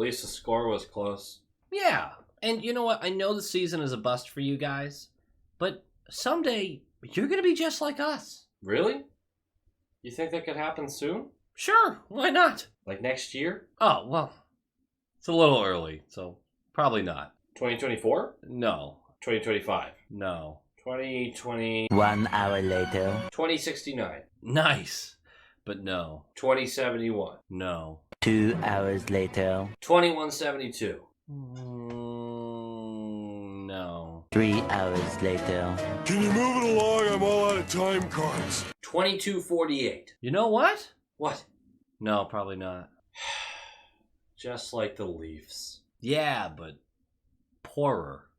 least the score was close. Yeah, and you know what? I know the season is a bust for you guys, but someday you're going to be just like us. Really? You think that could happen soon? Sure, why not? Like next year? Oh, well, it's a little early, so probably not. 2024? No. 2025? No. 2020... 1 hour later. 2069? Nice, but no. 2071? No. 2 hours later. 2172? No. 3 hours later. Can you move it along? I'm all out of time cards. 2248? You know what? What? No, probably not. Just like the Leafs. Yeah, but poorer.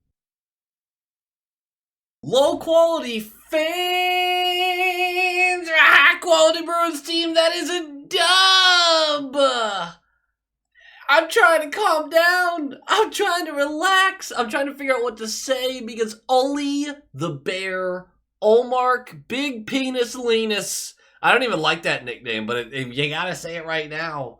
Low quality fans! Quality Bruins team, that is a dub! I'm trying to calm down. I'm trying to relax. I'm trying to figure out what to say because Ollie the Bear, Olmark, Big Penis Linus, I don't even like that nickname, but you gotta say it right now,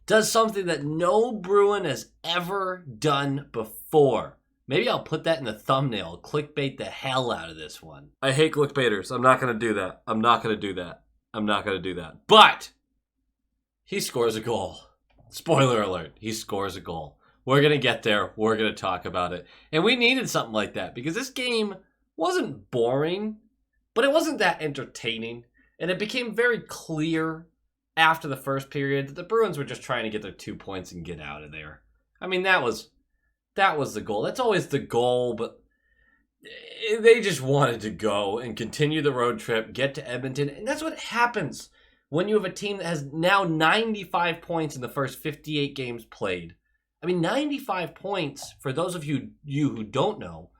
does something that no Bruin has ever done before. Maybe I'll put that in the thumbnail, clickbait the hell out of this one. I hate clickbaiters. I'm not going to do that. I'm not going to do that. I'm not going to do that. But he scores a goal. Spoiler alert, he scores a goal. We're going to get there. We're going to talk about it. And we needed something like that because this game wasn't boring, but it wasn't that entertaining. And it became very clear after the first period that the Bruins were just trying to get their 2 points and get out of there. I mean, that was the goal. That's always the goal, but they just wanted to go and continue the road trip, get to Edmonton, and that's what happens when you have a team that has now 95 points in the first 58 games played. I mean, 95 points, for those of you who don't know,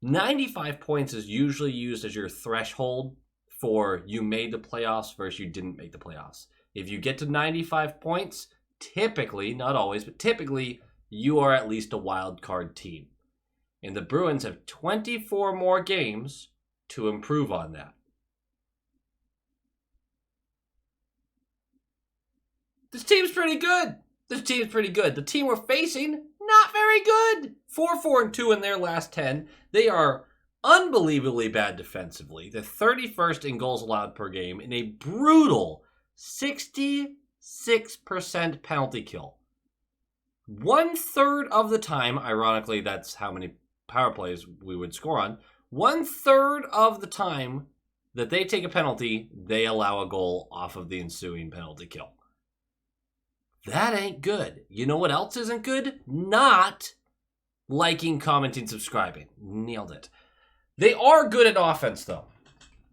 95 points is usually used as your threshold for you made the playoffs versus you didn't make the playoffs. If you get to 95 points, typically, not always, but typically, you are at least a wild card team. And the Bruins have 24 more games to improve on that. This team's pretty good. The team we're facing, not very good. 4-4-2 in their last 10. They are unbelievably bad defensively. They're 31st in goals allowed per game in a brutal 66% penalty kill. 1/3 of the time, ironically, that's how many power plays we would score on. 1/3 of the time that they take a penalty, they allow a goal off of the ensuing penalty kill. That ain't good. You know what else isn't good? Not liking, commenting, subscribing. Nailed it. They are good at offense, though.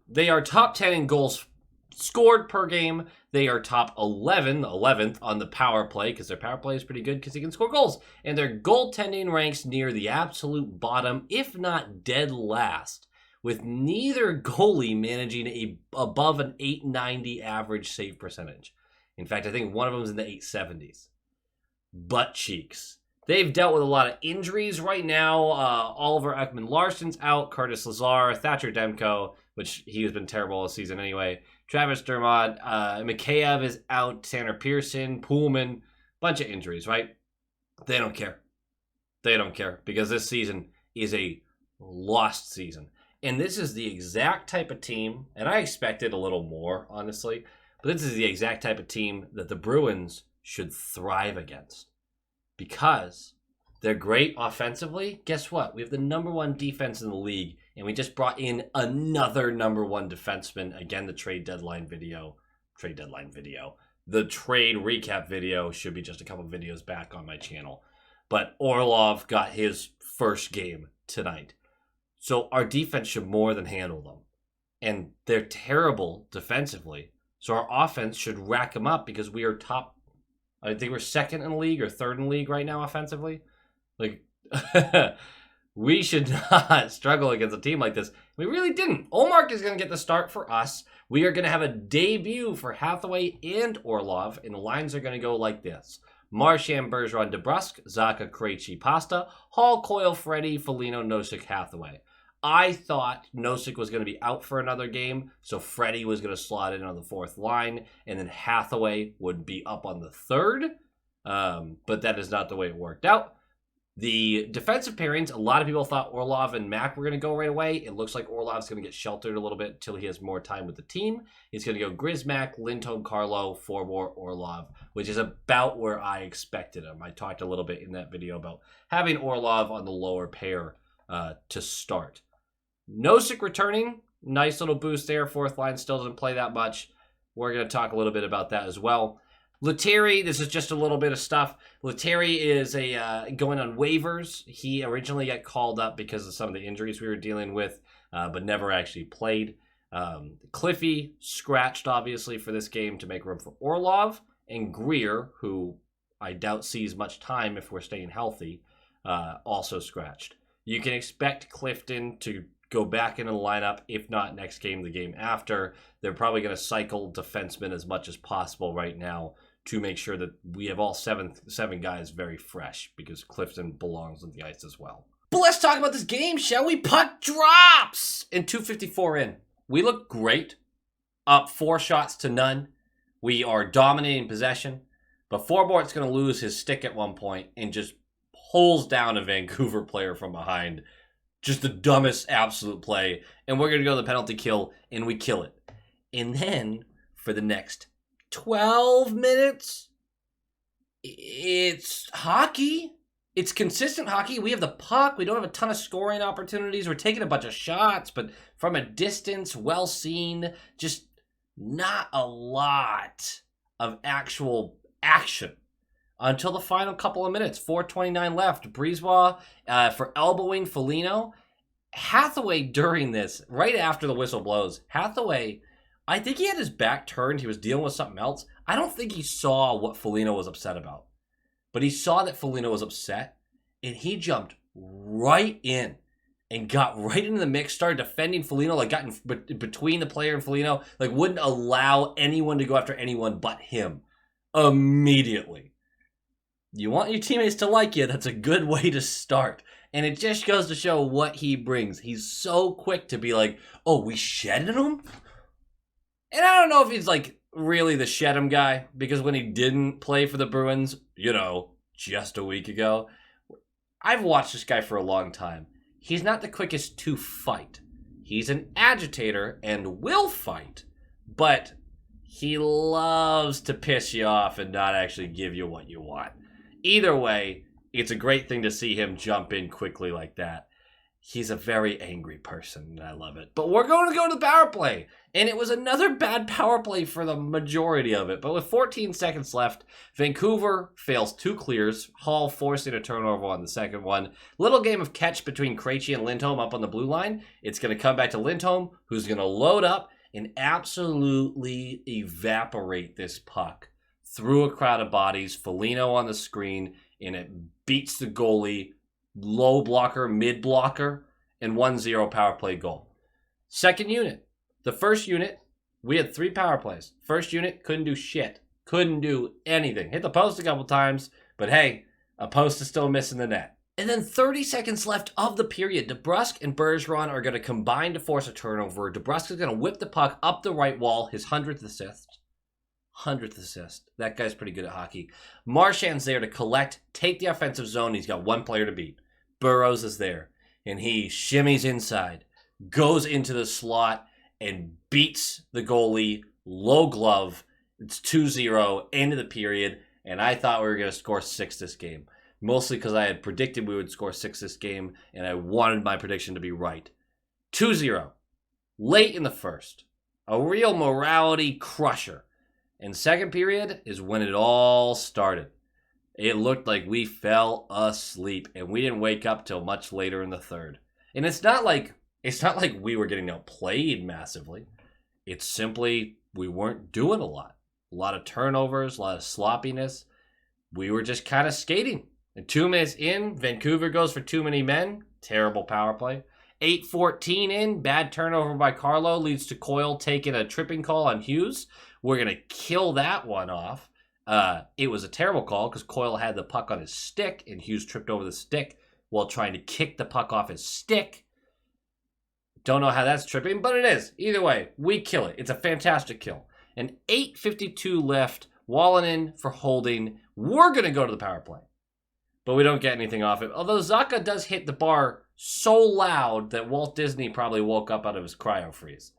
They are top 10 in goals scored per game. They are top 11th on the power play, because their power play is pretty good because they can score goals. And their goaltending ranks near the absolute bottom, if not dead last, with neither goalie managing above an .890 average save percentage. In fact, I think one of them is in the 870s. Butt cheeks. They've dealt with a lot of injuries right now. Oliver Ekman-Larsson's out. Curtis Lazar, Thatcher Demko, which he has been terrible all season anyway. Travis Dermott, Mikheyev is out. Tanner Pearson, Pullman, bunch of injuries, right? They don't care. They don't care because this season is a lost season. And this is the exact type of team, and I expected a little more, honestly, but this is the exact type of team that the Bruins should thrive against. Because they're great offensively. Guess what? We have the number one defense in the league, and we just brought in another number one defenseman. Again, the trade deadline video. The trade recap video should be just a couple videos back on my channel. But Orlov got his first game tonight. So our defense should more than handle them. And they're terrible defensively. So our offense should rack them up because we are top. I think we're second in the league or third in the league right now offensively. Like, we should not struggle against a team like this. We really didn't. Olmark is going to get the start for us. We are going to have a debut for Hathaway and Orlov, and the lines are going to go like this. Marchand, Bergeron, DeBrusk, Zacha, Krejci, Pasta, Hall, Coyle, Freddie, Foligno, Nosek, Hathaway. I thought Nosek was going to be out for another game, so Freddie was going to slot in on the fourth line, and then Hathaway would be up on the third. but that is not the way it worked out. The defensive pairings, a lot of people thought Orlov and Mack were going to go right away. It looks like Orlov's going to get sheltered a little bit until he has more time with the team. He's going to go Grizz, Mack, Lindholm, Carlo, Forbort, Orlov, which is about where I expected him. I talked a little bit in that video about having Orlov on the lower pair to start. Nosek returning, nice little boost there. Fourth line still doesn't play that much. We're going to talk a little bit about that as well. Lettieri, this is just a little bit of stuff. Lettieri is going on waivers. He originally got called up because of some of the injuries we were dealing with, but never actually played. Cliffy scratched, obviously, for this game to make room for Orlov. And Greer, who I doubt sees much time if we're staying healthy, also scratched. You can expect Clifton to go back into the lineup, if not next game, the game after. They're probably going to cycle defensemen as much as possible right now to make sure that we have all seven guys very fresh, because Clifton belongs on the ice as well. But let's talk about this game, shall we? Puck drops! And 2:54 in. We look great. Up 4 shots to none. We are dominating possession. But Forbort's going to lose his stick at one point and just pulls down a Vancouver player from behind. Just the dumbest absolute play. And we're going to go to the penalty kill, and we kill it. And then, for the next 12 minutes, it's hockey. It's consistent hockey. We have the puck. We don't have a ton of scoring opportunities. We're taking a bunch of shots, but from a distance, well seen. Just not a lot of actual action until the final couple of minutes. 4:29 left. Brisebois for elbowing Foligno. Hathaway during this, right after the whistle blows, Hathaway, I think he had his back turned. He was dealing with something else. I don't think he saw what Foligno was upset about. But he saw that Foligno was upset, and he jumped right in and got right into the mix, started defending Foligno, like got in between the player and Foligno, like wouldn't allow anyone to go after anyone but him immediately. You want your teammates to like you, that's a good way to start. And it just goes to show what he brings. He's so quick to be like, oh, we shedded him? And I don't know if he's like really the shed him guy, because when he didn't play for the Bruins, just a week ago, I've watched this guy for a long time. He's not the quickest to fight. He's an agitator and will fight, but he loves to piss you off and not actually give you what you want. Either way, it's a great thing to see him jump in quickly like that. He's a very angry person, and I love it. But we're going to go to the power play. And it was another bad power play for the majority of it. But with 14 seconds left, Vancouver fails 2 clears. Hall forcing a turnover on the second one. Little game of catch between Krejci and Lindholm up on the blue line. It's going to come back to Lindholm, who's going to load up and absolutely evaporate this puck through a crowd of bodies. Foligno on the screen, and it beats the goalie. Low blocker, mid blocker, and 1-0 power play goal. Second unit. The first unit, we had 3 power plays. First unit, couldn't do shit. Couldn't do anything. Hit the post a couple times, but hey, a post is still missing the net. And then 30 seconds left of the period. DeBrusk and Bergeron are going to combine to force a turnover. DeBrusk is going to whip the puck up the right wall, his 100th assist. 100th assist. That guy's pretty good at hockey. Marchand's there to collect, take the offensive zone. He's got 1 player to beat. Burrows is there, and he shimmies inside, goes into the slot, and beats the goalie, low glove. It's 2-0, end of the period, and I thought we were going to score 6 this game. Mostly because I had predicted we would score 6 this game, and I wanted my prediction to be right. 2-0, late in the first. A real morality crusher. And second period is when it all started. It looked like we fell asleep, and we didn't wake up till much later in the third. And it's not like we were getting outplayed massively. It's simply we weren't doing a lot. A lot of turnovers, a lot of sloppiness. We were just kind of skating. And 2 minutes in, Vancouver goes for too many men. Terrible power play. 8:14 in, bad turnover by Carlo leads to Coyle taking a tripping call on Hughes. We're going to kill that one off. It was a terrible call because Coyle had the puck on his stick and Hughes tripped over the stick while trying to kick the puck off his stick. Don't know how that's tripping, but it is. Either way, we kill it. It's a fantastic kill. And 8:52 left. Wallinen for holding. We're going to go to the power play. But we don't get anything off it. Although Zacha does hit the bar so loud that Walt Disney probably woke up out of his cryo freeze.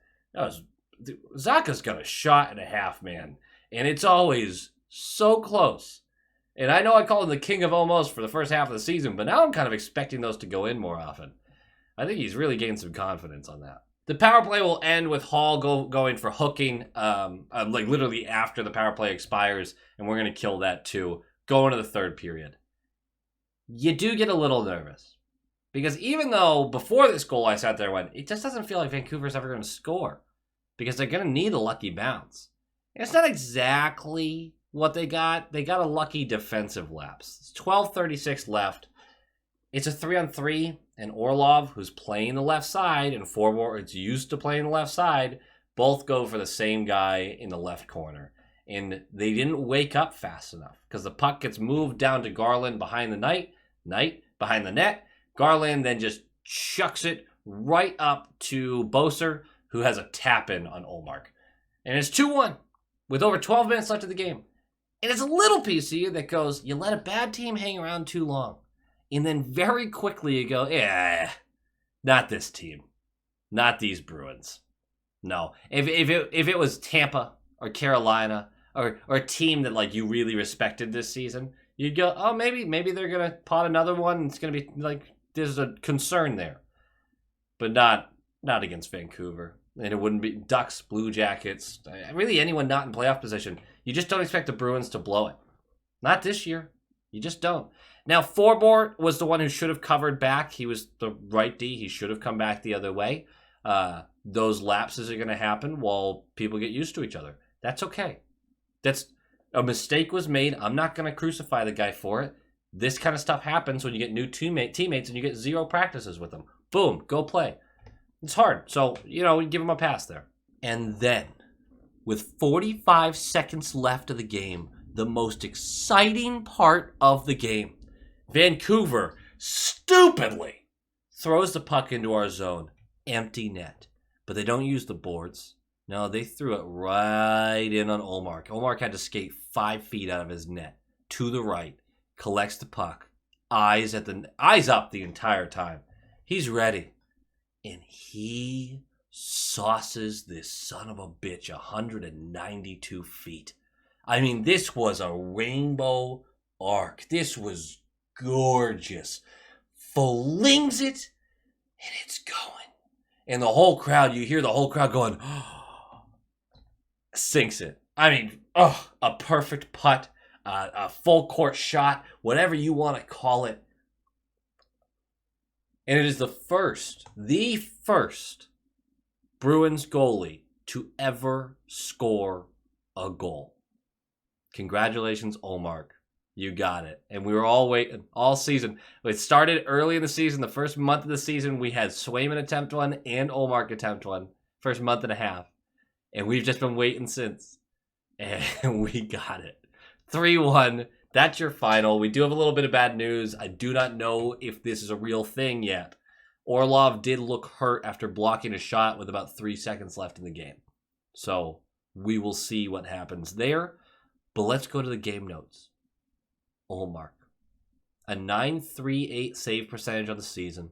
Zacha's got a shot and a half, man. And it's always so close. And I know I call him the king of almost for the first half of the season, but now I'm kind of expecting those to go in more often. I think he's really gained some confidence on that. The power play will end with Hall going for hooking, like literally after the power play expires, and we're going to kill that too. Go into the third period. You do get a little nervous. Because even though before this goal I sat there and went, it just doesn't feel like Vancouver's ever going to score. Because they're going to need a lucky bounce. And it's not exactly what they got. They got a lucky defensive lapse. It's 12:36 left. It's a 3-on-3, and Orlov, who's playing the left side, and Forbort, it's used to playing the left side, both go for the same guy in the left corner. And they didn't wake up fast enough because the puck gets moved down to Garland behind the Knight behind the net. Garland then just chucks it right up to Boser, who has a tap-in on Olmark. And it's 2-1 with over 12 minutes left of the game. And it's a little piece of you that goes, you let a bad team hang around too long. And then very quickly you go, yeah, not this team. Not these Bruins. No. If it was Tampa or Carolina or a team that like you really respected this season, you'd go, oh, maybe they're going to pot another one. It's going to be like, there's a concern there. But not against Vancouver. And it wouldn't be Ducks, Blue Jackets, really anyone not in playoff position. You just don't expect the Bruins to blow it. Not this year. You just don't. Now, Forbort was the one who should have covered back. He was the right D. He should have come back the other way. Those lapses are going to happen while people get used to each other. That's okay. That's a mistake was made. I'm not going to crucify the guy for it. This kind of stuff happens when you get new teammates and you get 0 practices with them. Boom, go play. It's hard. So, give him a pass there. And then, with 45 seconds left of the game, the most exciting part of the game, Vancouver stupidly throws the puck into our zone. Empty net. But they don't use the boards. No, they threw it right in on Olmark. Olmark had to skate 5 feet out of his net to the right, collects the puck, eyes up the entire time. He's ready. And he sauces this son of a bitch 192 feet. I mean, this was a rainbow arc. This was gorgeous. Flings it, and it's going. And the whole crowd, you hear the whole crowd going, oh, sinks it. I mean, a perfect putt, a full court shot, whatever you want to call it. And it is the first Bruins goalie to ever score a goal. Congratulations, Olmark. You got it. And we were all waiting all season. It started early in the season. The first month of the season, we had Swayman attempt one and Olmark attempt one. First month and a half. And we've just been waiting since. And we got it. 3-1. That's your final. We do have a little bit of bad news. I do not know if this is a real thing yet. Orlov did look hurt after blocking a shot with about 3 seconds left in the game. So we will see what happens there. But let's go to the game notes. Olmark. A .938 save percentage on the season.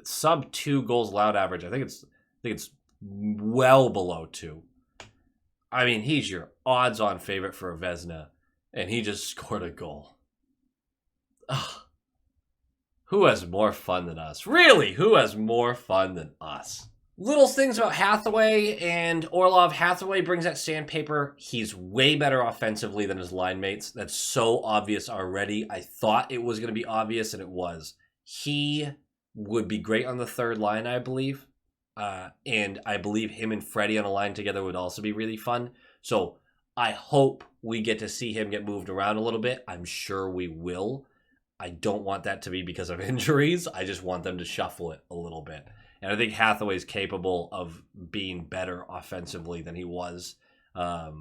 Sub 2 goals allowed average. I think it's well below 2. I mean, he's your odds-on favorite for a Vezina. And he just scored a goal. Ugh. Who has more fun than us? Really, who has more fun than us? Little things about Hathaway and Orlov. Hathaway brings that sandpaper. He's way better offensively than his line mates. That's so obvious already. I thought it was going to be obvious, and it was. He would be great on the third line, I believe. And I believe him and Freddie on a line together would also be really fun. So I hope we get to see him get moved around a little bit. I'm sure we will. I don't want that to be because of injuries. I just want them to shuffle it a little bit. And I think Hathaway's capable of being better offensively than he was at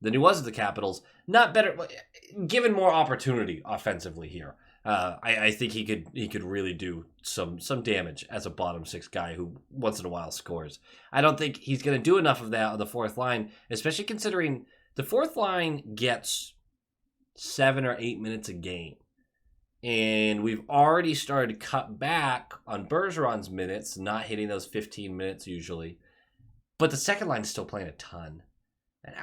the Capitals. Not better, given more opportunity offensively here. I think he could really do some damage as a bottom six guy who once in a while scores. I don't think he's going to do enough of that on the fourth line, especially considering the fourth line gets 7 or 8 minutes a game. And we've already started to cut back on Bergeron's minutes, not hitting those 15 minutes usually. But the second line is still playing a ton. And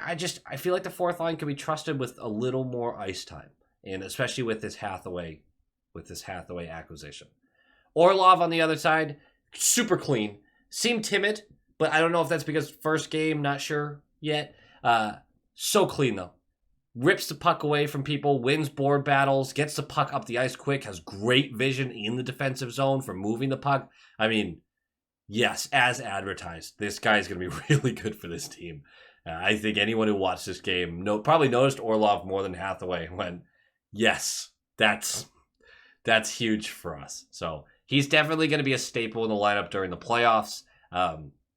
I feel like the fourth line could be trusted with a little more ice time. And especially with this Hathaway acquisition. Orlov on the other side, super clean. Seemed timid, but I don't know if that's because first game, not sure yet. So clean though. Rips the puck away from people, wins board battles, gets the puck up the ice quick, has great vision in the defensive zone for moving the puck. I mean, yes, as advertised, this guy is going to be really good for this team. I think anyone who watched this game probably noticed Orlov more than Hathaway and went, yes, that's huge for us. So he's definitely going to be a staple in the lineup during the playoffs.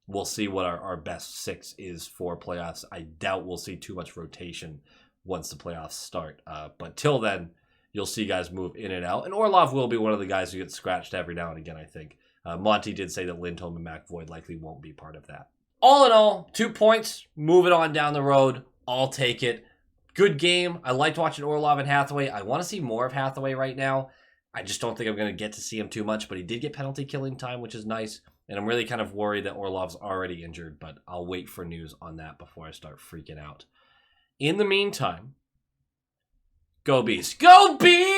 We'll see what our best six is for playoffs. I doubt we'll see too much rotation once the playoffs start. But till then, you'll see guys move in and out. And Orlov will be one of the guys who gets scratched every now and again, I think. Monty did say that Lindholm and McAvoy likely won't be part of that. All in all, 2 points. Moving on down the road. I'll take it. Good game. I liked watching Orlov and Hathaway. I want to see more of Hathaway right now. I just don't think I'm going to get to see him too much. But he did get penalty killing time, which is nice. And I'm really kind of worried that Orlov's already injured. But I'll wait for news on that before I start freaking out. In the meantime, go Bees. Go Bees!